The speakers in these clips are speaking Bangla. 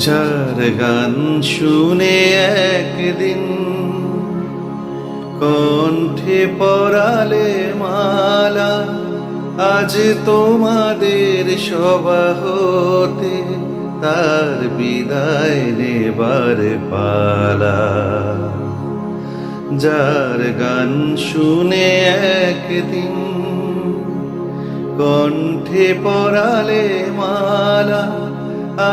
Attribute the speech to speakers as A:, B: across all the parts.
A: যার গান শুনে একদিন কণ্ঠে পরালে মালা, আজ তোমাদের সভা হতে তার বিদায় নেবার পালা। যার গান শুনে একদিন কণ্ঠে পরালে মালা,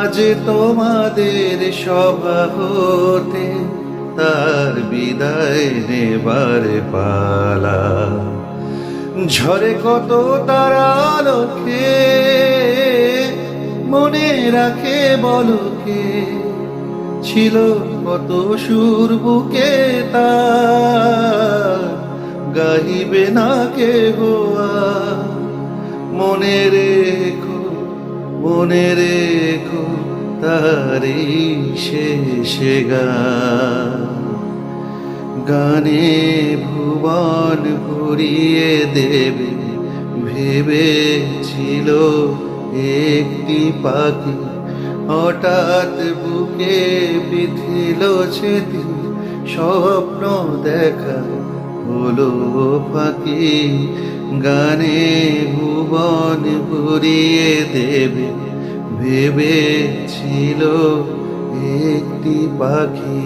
A: আজ তোমাদের সভা হতে তার বিদায় নেবার পালা। ঝরে কত তারা লোকে, মনে রাখে বলকে, ছিল কত সুর বুকে তার, গাইবে না কে গোয়া। মনে রেখো, মনে রেখো তারি শেষে গান। গানে ভুবন ভরিয়ে দেবে ভেবেছিল একটি পাখি, হঠাৎ বুকে বিঁধিল সেটি, স্বপ্ন দেখা হলো ফাঁকি। গানে ভুবন ভরিয়ে দেবে ভেবেছিল একটি পাখি।